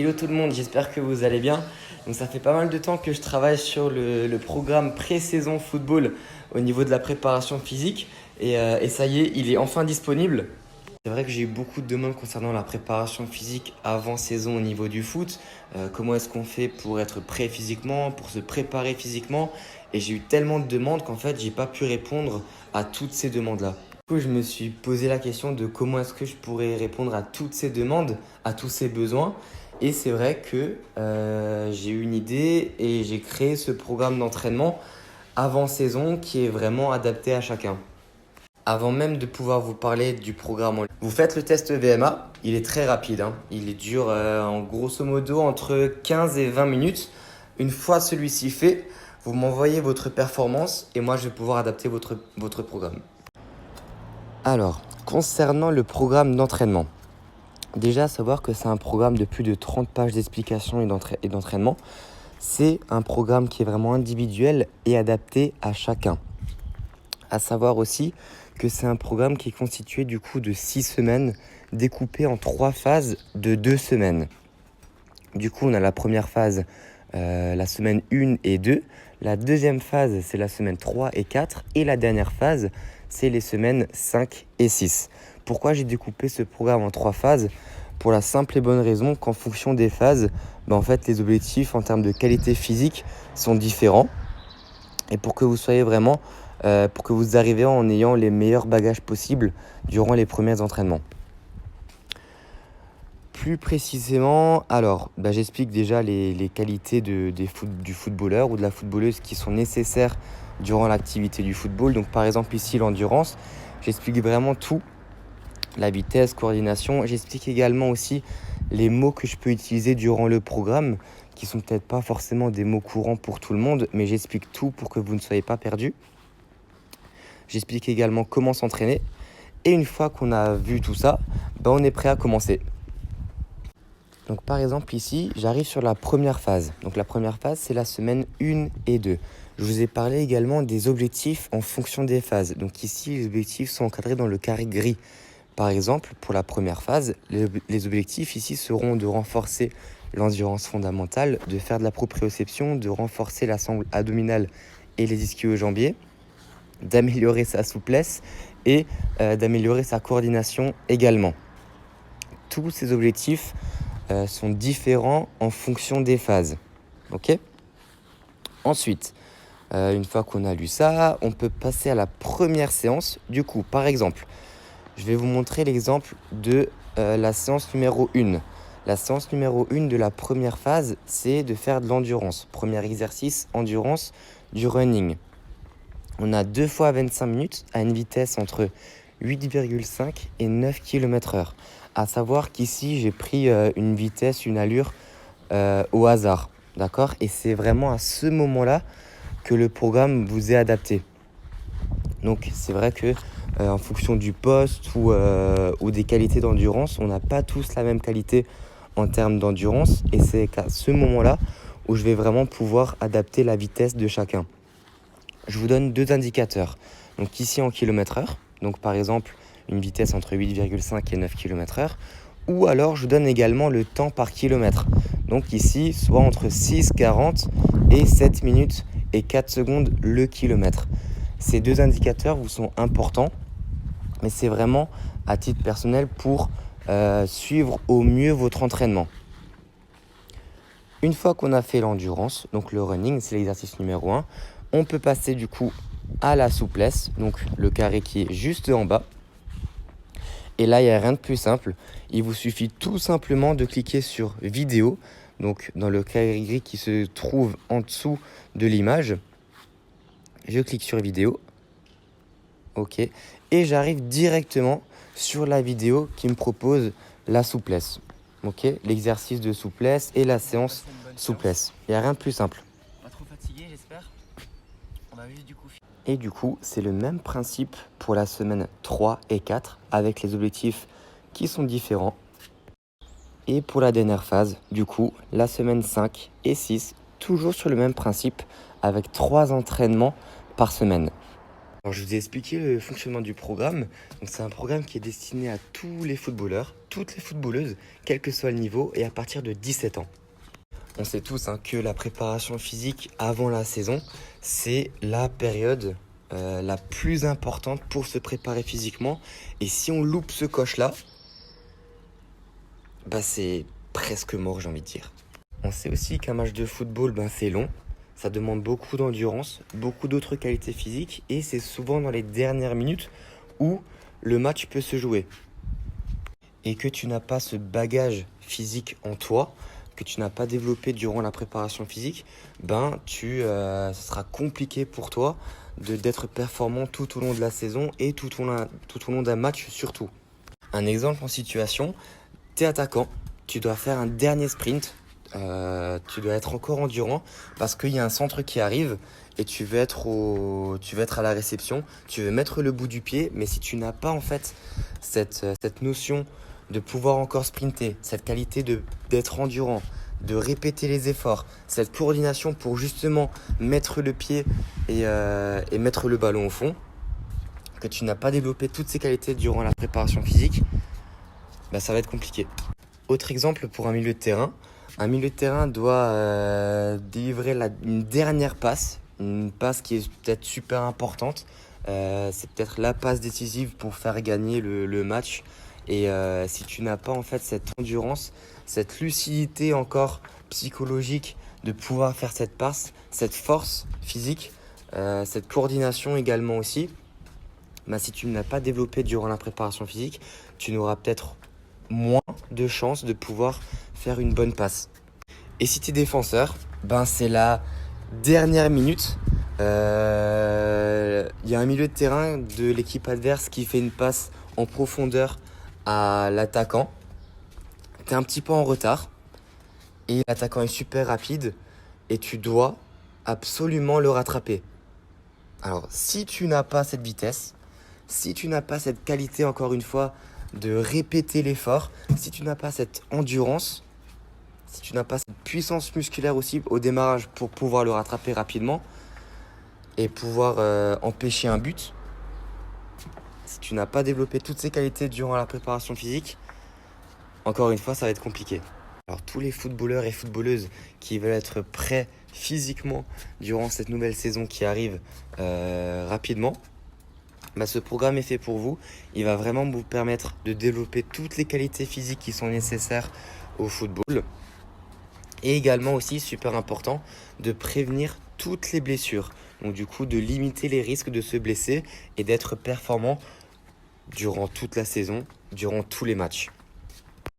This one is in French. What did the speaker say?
Hello tout le monde, j'espère que vous allez bien. Donc ça fait pas mal de temps que je travaille sur le programme pré-saison football au niveau de la préparation physique et ça y est, il est enfin disponible. C'est vrai que j'ai eu beaucoup de demandes concernant la préparation physique avant saison au niveau du foot. Comment est-ce qu'on fait pour être prêt physiquement, pour se préparer physiquement? Et j'ai eu tellement de demandes qu'en fait, j'ai pas pu répondre à toutes ces demandes-là. Du coup, je me suis posé la question de comment est-ce que je pourrais répondre à toutes ces demandes, à tous ces besoins. Et c'est vrai que j'ai eu une idée et j'ai créé ce programme d'entraînement avant saison qui est vraiment adapté à chacun. Avant même de pouvoir vous parler du programme en ligne, vous faites le test VMA, il est très rapide, hein. Il dure en grosso modo entre 15 et 20 minutes. Une fois celui-ci fait, vous m'envoyez votre performance et moi je vais pouvoir adapter votre programme. Alors, concernant le programme d'entraînement, déjà savoir que c'est un programme de plus de 30 pages d'explications et d'entraînement. C'est un programme qui est vraiment individuel et adapté à chacun. À savoir aussi que c'est un programme qui est constitué du coup de 6 semaines découpées en 3 phases de 2 semaines. Du coup, on a la première phase, la semaine 1 et 2. La deuxième phase, c'est la semaine 3 et 4. Et la dernière phase, c'est les semaines 5 et 6. Pourquoi j'ai découpé ce programme en 3 phases? Pour la simple et bonne raison qu'en fonction des phases, en fait, les objectifs en termes de qualité physique sont différents. Et pour que vous soyez vraiment, pour que vous arriviez en ayant les meilleurs bagages possibles durant les premiers entraînements. Plus précisément, alors, j'explique déjà les qualités du footballeur ou de la footballeuse qui sont nécessaires durant l'activité du football. Donc par exemple ici l'endurance, j'explique vraiment tout, la vitesse, coordination. J'explique également aussi les mots que je peux utiliser durant le programme, qui sont peut-être pas forcément des mots courants pour tout le monde, mais j'explique tout pour que vous ne soyez pas perdus. J'explique également comment s'entraîner. Et une fois qu'on a vu tout ça, on est prêt à commencer. Donc par exemple ici, j'arrive sur la première phase. Donc la première phase, c'est la semaine 1 et 2. Je vous ai parlé également des objectifs en fonction des phases. Donc ici, les objectifs sont encadrés dans le carré gris. Par exemple, pour la première phase, les objectifs ici seront de renforcer l'endurance fondamentale, de faire de la proprioception, de renforcer la sangle abdominale et les ischio-jambiers, d'améliorer sa souplesse et d'améliorer sa coordination également. Tous ces objectifs sont différents en fonction des phases. Ok ? Ensuite, une fois qu'on a lu ça, on peut passer à la première séance. Du coup, par exemple, je vais vous montrer l'exemple de la séance numéro 1. La séance numéro 1 de la première phase, c'est de faire de l'endurance. Premier exercice, endurance, du running. On a 2 fois 25 minutes à une vitesse entre 8,5 et 9 km/h. À savoir qu'ici, j'ai pris une vitesse, une allure au hasard. D'accord ? Et c'est vraiment à ce moment-là que le programme vous est adapté. Donc c'est vrai que en fonction du poste ou des qualités d'endurance, on n'a pas tous la même qualité en termes d'endurance. Et c'est qu'à ce moment-là où je vais vraiment pouvoir adapter la vitesse de chacun. Je vous donne 2 indicateurs. Donc ici en km/h, donc par exemple une vitesse entre 8,5 et 9 km/h. Ou alors je vous donne également le temps par kilomètre. Donc ici, soit entre 6,40 et 7 minutes et 4 secondes le kilomètre. Ces 2 indicateurs vous sont importants, mais c'est vraiment à titre personnel pour suivre au mieux votre entraînement. Une fois qu'on a fait l'endurance, donc le running, c'est l'exercice numéro 1, on peut passer du coup à la souplesse, donc le carré qui est juste en bas. Et là, il n'y a rien de plus simple. Il vous suffit tout simplement de cliquer sur vidéo, donc dans le carré gris qui se trouve en dessous de l'image. Je clique sur vidéo. OK. Et j'arrive directement sur la vidéo qui me propose la souplesse. OK. L'exercice de souplesse et la séance souplesse. Il n'y a rien de plus simple. Pas trop fatigué, j'espère. On va juste du coup. Et du coup, c'est le même principe pour la semaine 3 et 4 avec les objectifs qui sont différents. Et pour la dernière phase, du coup, la semaine 5 et 6, toujours sur le même principe avec 3 entraînements par semaine. Alors, je vous ai expliqué le fonctionnement du programme. Donc, c'est un programme qui est destiné à tous les footballeurs, toutes les footballeuses, quel que soit le niveau, et à partir de 17 ans. On sait tous que la préparation physique avant la saison, c'est la période la plus importante pour se préparer physiquement. Et si on loupe ce coche-là, c'est presque mort, j'ai envie de dire. On sait aussi qu'un match de football, c'est long. Ça demande beaucoup d'endurance, beaucoup d'autres qualités physiques. Et c'est souvent dans les dernières minutes où le match peut se jouer. Et que tu n'as pas ce bagage physique en toi, que tu n'as pas développé durant la préparation physique, ce sera compliqué pour toi d'être performant tout au long de la saison et tout au long d'un match surtout. Un exemple en situation, tu es attaquant, tu dois faire un dernier sprint, tu dois être encore endurant parce qu'il y a un centre qui arrive et tu veux être à la réception, tu veux mettre le bout du pied, mais si tu n'as pas en fait cette notion de pouvoir encore sprinter, cette qualité d'être endurant, de répéter les efforts, cette coordination pour justement mettre le pied et mettre le ballon au fond, que tu n'as pas développé toutes ces qualités durant la préparation physique, ça va être compliqué. Autre exemple pour un milieu de terrain. Un milieu de terrain doit délivrer une dernière passe, une passe qui est peut-être super importante. C'est peut-être la passe décisive pour faire gagner le match. Et si tu n'as pas en fait cette endurance, cette lucidité encore psychologique de pouvoir faire cette passe, cette force physique, cette coordination également aussi, si tu ne l'as pas développé durant la préparation physique, tu n'auras peut-être moins de chances de pouvoir faire une bonne passe. Et si tu es défenseur, c'est la dernière minute. Il y a un milieu de terrain de l'équipe adverse qui fait une passe en profondeur à l'attaquant. Tu es un petit peu en retard et l'attaquant est super rapide et tu dois absolument le rattraper. Alors, si tu n'as pas cette vitesse, si tu n'as pas cette qualité, encore une fois, de répéter l'effort, si tu n'as pas cette endurance, si tu n'as pas cette puissance musculaire aussi au démarrage pour pouvoir le rattraper rapidement et pouvoir empêcher un but, si tu n'as pas développé toutes ces qualités durant la préparation physique, encore une fois, ça va être compliqué. Alors, tous les footballeurs et footballeuses qui veulent être prêts physiquement durant cette nouvelle saison qui arrive rapidement, ce programme est fait pour vous. Il va vraiment vous permettre de développer toutes les qualités physiques qui sont nécessaires au football. Et également aussi, super important, de prévenir toutes les blessures. Donc du coup, de limiter les risques de se blesser et d'être performant durant toute la saison, durant tous les matchs.